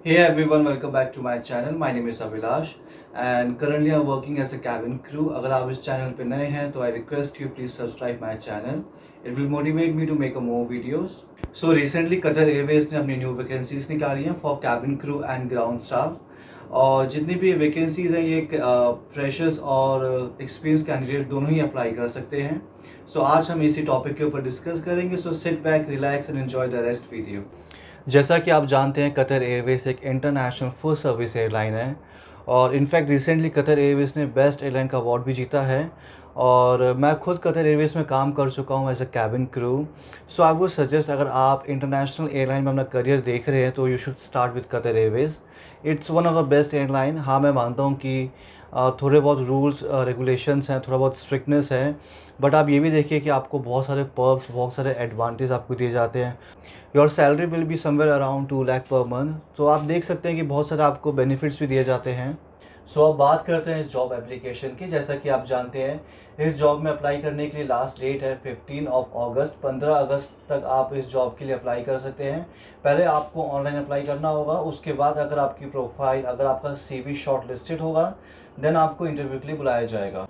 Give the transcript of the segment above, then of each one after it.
Hey everyone, welcome back to my channel. My name is Abhilash and currently I'm working as a cabin crew. अगर आप इस channel पे नए हैं तो I request you please subscribe my channel. It will motivate me to make a more videos. So recently Qatar Airways ने अपनी new vacancies निकाली हैं for cabin crew and ground staff. और जितनी भी वैकेंसीज हैं ये फ्रेशर्स और एक्सपीरियंस कैंडिडेट दोनों ही अप्लाई कर सकते हैं. सो आज हम इसी टॉपिक के ऊपर डिस्कस करेंगे. So sit back, relax and enjoy the rest video. जैसा कि आप जानते हैं कतर एयरवेज़ एक इंटरनेशनल फुल सर्विस एयरलाइन है और इनफैक्ट रिसेंटली कतर एयरवेज़ ने बेस्ट एयरलाइन का अवार्ड भी जीता है. और मैं खुद कतर एयरवेज़ में काम कर चुका हूँ as a cabin crew. So I would suggest अगर आप इंटरनेशनल एयरलाइन में अपना करियर देख रहे हैं तो you should start with Qatar Airways. It's one of the best airline. हाँ, मैं मानता हूँ कि थोड़े बहुत रूल्स रेगुलेशंस हैं, थोड़ा बहुत स्ट्रिक्टनेस है, बट आप ये भी देखिए कि आपको बहुत सारे पर्क्स, बहुत सारे एडवांटेज आपको दिए जाते हैं. Your salary will be somewhere around 2 lakh per month. तो आप देख सकते हैं कि बहुत सारे आपको बेनिफिट्स भी दिए जाते हैं. सो अब बात करते हैं इस जॉब एप्लीकेशन की. जैसा कि आप जानते हैं इस जॉब में अप्लाई करने के लिए लास्ट डेट है 15 अगस्त. 15 अगस्त तक आप इस जॉब के लिए अप्लाई कर सकते हैं. पहले आपको ऑनलाइन अप्लाई करना होगा. उसके बाद अगर आपकी प्रोफाइल, अगर आपका CV शॉर्ट लिस्टेड होगा देन आपको इंटरव्यू के लिए बुलाया जाएगा.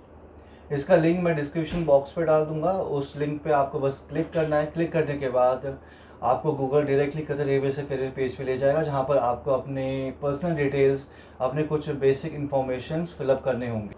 इसका लिंक मैं डिस्क्रिप्शन बॉक्स पे डाल दूंगा. उस लिंक पे आपको बस क्लिक करना है. क्लिक करने के बाद आपको गूगल डायरेक्टली कतर एयरवेज से करियर पेज पे ले जाएगा जहाँ पर आपको अपने पर्सनल डिटेल्स, अपने कुछ बेसिक इन्फॉर्मेशन फिलअप करने होंगे.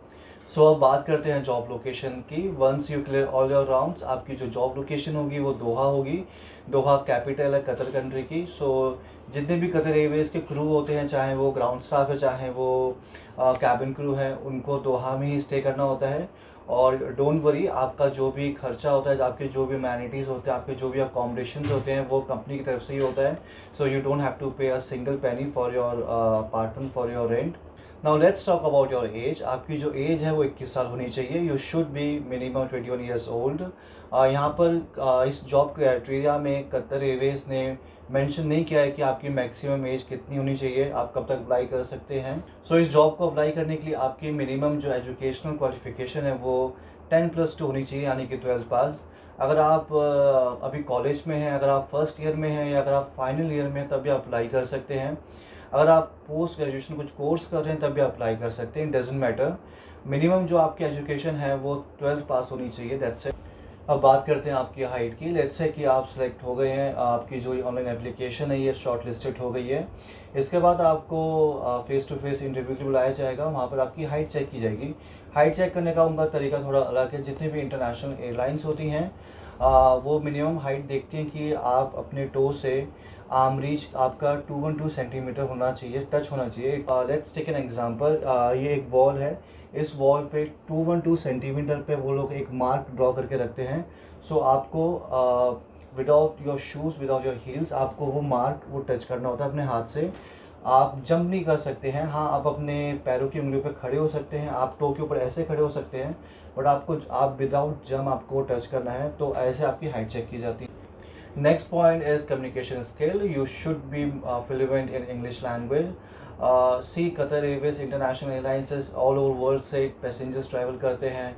सो अब बात करते हैं जॉब लोकेशन की. Once you clear all your rounds, आपकी जो जॉब लोकेशन होगी वो दोहा होगी. दोहा कैपिटल है कतर कंट्री की. सो जितने भी कतर एयरवेज के क्रू होते हैं, चाहे वो ग्राउंड स्टाफ है, चाहे वो कैबिन क्रू है, उनको दोहा में ही स्टे करना होता है. और डोंट वरी, आपका जो भी खर्चा होता है, आपके जो भी अमेनिटीज़ होते हैं, आपके जो भी अकोमोडेशन होते हैं वो कंपनी की तरफ से ही होता है. So you don't have to pay a single penny for your apartment, for your rent. Now let's talk about your age. आपकी जो एज है वो 21 साल होनी चाहिए. You should be minimum 21 years old. यहाँ पर इस जॉब क्राइटेरिया में कतर एयरवेज ने मेंशन नहीं किया है कि आपकी मैक्सिमम एज कितनी होनी चाहिए, आप कब तक अप्लाई कर सकते हैं. सो इस जॉब को अप्लाई करने के लिए आपकी मिनिमम जो एजुकेशनल क्वालिफिकेशन है वो 10+2 होनी चाहिए, यानी कि 12th पास. अगर आप अभी कॉलेज में हैं, अगर आप फर्स्ट ईयर में हैं या अगर आप फाइनल ईयर में हैं तब भी अप्लाई कर सकते हैं. अगर आप पोस्ट ग्रेजुएशन कुछ कोर्स कर रहे हैं तब भी अप्लाई कर सकते हैं. Doesn't matter. मिनिमम जो आपकी एजुकेशन है वो 12th पास होनी चाहिए. That's it. अब बात करते हैं आपकी हाइट की. लेट्स से कि आप सिलेक्ट हो गए हैं, आपकी जो ऑनलाइन एप्लीकेशन है ये शॉर्ट लिस्टेड हो गई है. इसके बाद आपको फेस टू फेस इंटरव्यू के लिए बुलाया जाएगा. वहाँ पर आपकी हाइट चेक की जाएगी. हाइट चेक करने का उनका तरीका थोड़ा अलग है. जितनी भी इंटरनेशनल एयरलाइंस होती हैं वो मिनिमम हाइट देखती हैं कि आप अपने टो से आर्म रीच आपका 212 सेंटीमीटर होना चाहिए, टच होना चाहिए. Let's take an example. ये एक वॉल है. इस वॉल पे 212 सेंटीमीटर पे वो लोग एक मार्क ड्रॉ करके रखते हैं. सो आपको without your shoes, without your heels, आपको वो मार्क वो टच करना होता है अपने हाथ से. आप जंप नहीं कर सकते हैं. हाँ, आप अपने पैरों की उंगलियों पे खड़े हो सकते हैं, आप टो के ऊपर ऐसे खड़े हो सकते हैं, बट आप विदाउट जंप आपको टच करना है. तो ऐसे आपकी हाइट चेक की जाती है. Next point is communication skill. You should be fluent in English language. See, Qatar Airways International Airlines all over world से पैसेंजर्स ट्रैवल करते हैं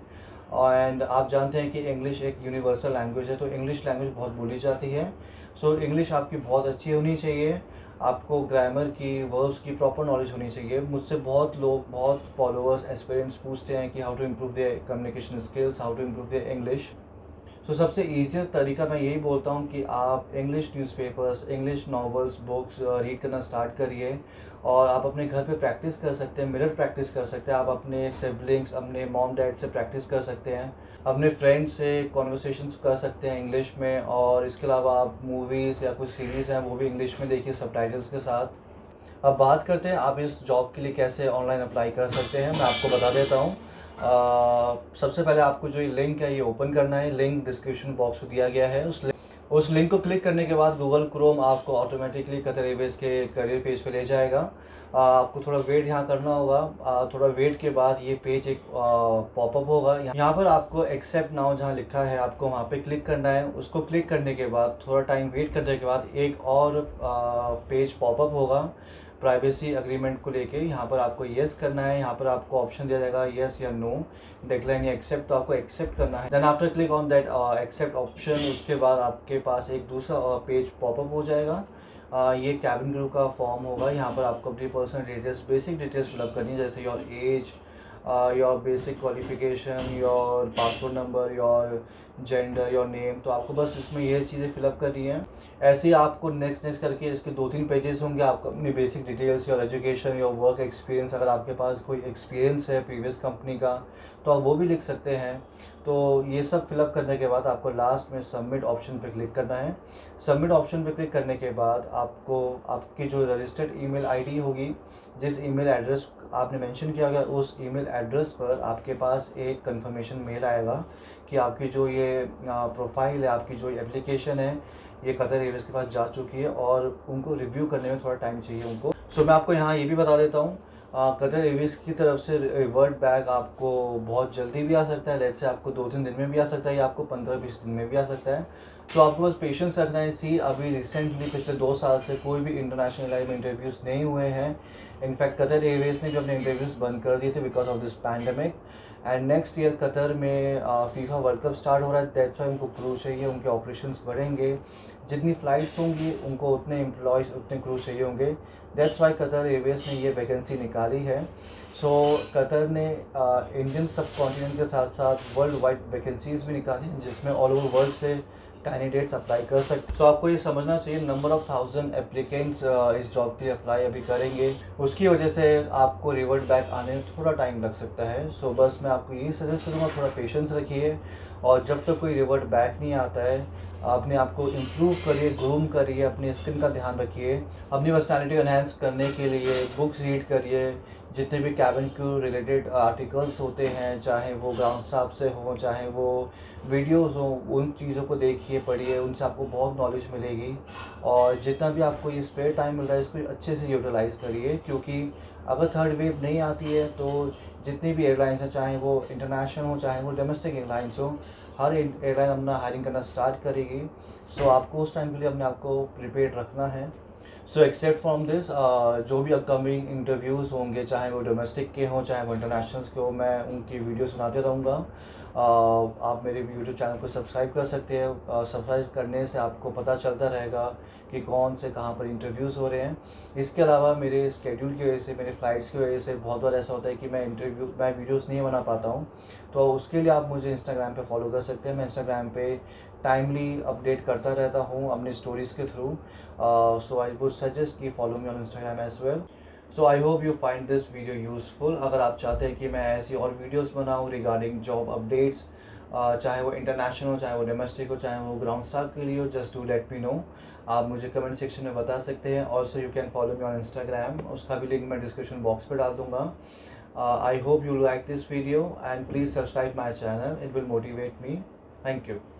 एंड आप जानते हैं कि इंग्लिश एक यूनिवर्सल लैंग्वेज है, तो इंग्लिश लैंग्वेज बहुत बोली जाती है. सो इंग्लिश आपकी बहुत अच्छी होनी चाहिए. आपको ग्रामर की, वर्ब्स की प्रॉपर नॉलेज होनी चाहिए. मुझसे बहुत लोग, बहुत फॉलोअर्स, एस्पिरेंट्स पूछते हैं कि how to improve their communication skills, how to improve their English. तो सबसे ईजिएस्ट तरीका मैं यही बोलता हूँ कि आप English newspapers, English novels, books read करना स्टार्ट करिए. और आप अपने घर पे प्रैक्टिस कर सकते हैं, मिरर प्रैक्टिस कर सकते हैं. आप अपने सिबलिंग्स, अपने मॉम डैड से प्रैक्टिस कर सकते हैं, अपने फ्रेंड्स से कॉन्वर्सेशंस कर सकते हैं इंग्लिश में. और इसके अलावा आप मूवीज़ या कुछ सीरीज़ हैं वो भी इंग्लिश में देखिए सबटाइटल्स के साथ. अब बात करते हैं आप इस जॉब के लिए कैसे ऑनलाइन अप्लाई कर सकते हैं. मैं आपको बता देता हूँ. सबसे पहले आपको जो ये लिंक है ये ओपन करना है. लिंक डिस्क्रिप्शन बॉक्स में दिया गया है. उस लिंक को क्लिक करने के बाद गूगल क्रोम आपको ऑटोमेटिकली कतर एयरवेज के करियर पेज पे ले जाएगा. आपको थोड़ा वेट यहाँ करना होगा. थोड़ा वेट के बाद ये पेज एक पॉपअप होगा. यहाँ पर आपको एक्सेप्ट नाउ जहाँ लिखा है आपको वहाँ पे क्लिक करना है. उसको क्लिक करने के बाद थोड़ा टाइम वेट करने के बाद एक और पेज पॉपअप होगा प्राइवेसी एग्रीमेंट को लेके. यहाँ पर आपको येस करना है. यहाँ पर आपको ऑप्शन दिया जाएगा येस या नो, डिक्लाइन या एक्सेप्ट. तो आपको एक्सेप्ट करना है. Then after click on that accept option, उसके बाद आपके पास एक दूसरा पेज पॉपअप हो जाएगा. ये कैबिन क्रू का फॉर्म होगा। यहाँ पर आपको अपनी personal details, basic details fill up करनी है, जैसे your age, your basic qualification, your passport number, your gender, your name. तो आपको बस इसमें ये चीज़ें फिलअप करनी है। ऐसे ही आपको नेक्स्ट करके इसके 2-3 पेजेस होंगे। आपको अपनी basic details, your education, your work experience, अगर आपके पास कोई एक्सपीरियंस है प्रीवियस कंपनी का तो आप वो भी लिख सकते हैं। तो ये सब फिलअप करने के बाद आपको लास्ट में सबमिट ऑप्शन पर क्लिक करना है। सबमिट ऑप्शन पर क्लिक करने के बाद आपको आपकी जो रजिस्टर्ड ईमेल आईडी होगी, जिस ईमेल एड्रेस आपने मेंशन किया गया, उस ईमेल एड्रेस पर आपके पास एक कंफर्मेशन मेल आएगा कि आपकी जो ये प्रोफाइल है, आपकी जो एप्लीकेशन है, ये कतर एयरवेज के पास जा चुकी है और उनको रिव्यू करने में थोड़ा टाइम चाहिए उनको। सो मैं आपको यहाँ ये भी बता देता हूँ, कतर एयरवेज की तरफ से रिवर्ट बैक आपको बहुत जल्दी भी आ सकता है। लेट्स से आपको 2-3 दिन में भी आ सकता है या आपको 15-20 दिन में भी आ सकता है। तो आपको बस पेशेंस रखना है। सी अभी रिसेंटली पिछले 2 साल से कोई भी इंटरनेशनल लाइव इंटरव्यूज़ नहीं हुए हैं। इनफैक्ट कतर एयरवेज ने भी अपने इंटरव्यूज़ बंद कर दिए थे because of this pandemic. And next year Qatar में फीफा वर्ल्ड कप स्टार्ट हो रहा है, दैट्स वाई उनको क्रू चाहिए, उनके ऑपरेशंस बढ़ेंगे, जितनी फ़्लाइट्स होंगी उनको उतने एम्प्लॉयज़, उतने क्रू चाहिए होंगे। दैट्स वाई कतर एयरवेज ने ये वैकेंसी निकाली है। सो कतर ने इंडियन सब कॉन्टिनेंट के साथ साथ वर्ल्ड वाइड वैकेंसीज़ भी निकाली जिसमें ऑल ओवर वर्ल्ड से कैंडिडेट्स अप्लाई कर सकते। सो आपको ये समझना चाहिए, नंबर ऑफ़ 1000 एप्लीकेंट्स इस जॉब के लिए अप्लाई अभी करेंगे, उसकी वजह से आपको रिवर्ट बैक आने में थोड़ा टाइम लग सकता है। सो बस मैं आपको यही सजेस्ट करूँगा, थोड़ा पेशेंस रखिए और जब तक कोई रिवर्ट बैक नहीं आता है अपने आप को इम्प्रूव करिए, ग्रूम करिए, अपनी स्किन का ध्यान रखिए, अपनी पर्सनैलिटी एनहेंस करने के लिए बुक्स रीड करिए, जितने भी कैबिन क्रू रिलेटेड आर्टिकल्स होते हैं, चाहे वो ग्राउंड स्टाफ से हो, चाहे वो वीडियोस हो, उन चीज़ों को देखिए, पढ़िए, उनसे आपको बहुत नॉलेज मिलेगी। और जितना भी आपको ये स्पेयर टाइम मिल रहा है इसको अच्छे से यूटिलाइज़ करिए, क्योंकि अगर थर्ड वेव नहीं आती है तो जितनी भी एयरलाइंस हैं, चाहे वो इंटरनेशनल हो चाहे वो डोमेस्टिक एयरलाइंस हो, हर एयरलाइन अपना हायरिंग करना स्टार्ट करेगी। सो आपको उस टाइम के लिए अपने आप को प्रिपेयर रखना है। सो एक्सेप्ट फ्रॉम दिस, जो भी अपकमिंग इंटरव्यूज़ होंगे, चाहे वो डोमेस्टिक के हों चाहे वो इंटरनेशनल के हों, मैं उनकी वीडियो सुनाते रहूँगा। आप मेरे यूट्यूब चैनल को सब्सक्राइब कर सकते हैं। सब्सक्राइब करने से आपको पता चलता रहेगा कि कौन से कहाँ पर इंटरव्यूज़ हो रहे हैं। इसके अलावा मेरे स्केड्यूल की वजह से, मेरे फ़्लाइट्स की वजह से बहुत बार ऐसा होता है कि मैं वीडियोज़ नहीं बना पाता हूँ। तो उसके लिए आप मुझे इंस्टाग्राम पे फॉलो कर सकते हैं। मैं इंस्टाग्राम पे टाइमली अपडेट करता रहता हूँ अपनी स्टोरीज़ के through. So I would suggest कि follow me on Instagram as well. So I hope you find this video useful. अगर आप चाहते हैं कि मैं ऐसी और वीडियोज़ बनाऊँ रिगार्डिंग जॉब अपडेट्स, चाहे वो इंटरनेशनल हो, चाहे वो डोमेस्टिक हो, चाहे वो ग्राउंड स्टाफ के लिए हो, just do let me know. आप मुझे कमेंट सेक्शन में बता सकते हैं। Also you can follow me on Instagram, उसका भी लिंक मैं डिस्क्रिप्शन बॉक्स पर डाल दूँगा। I hope you like this video and please subscribe my channel. It will motivate me. Thank you.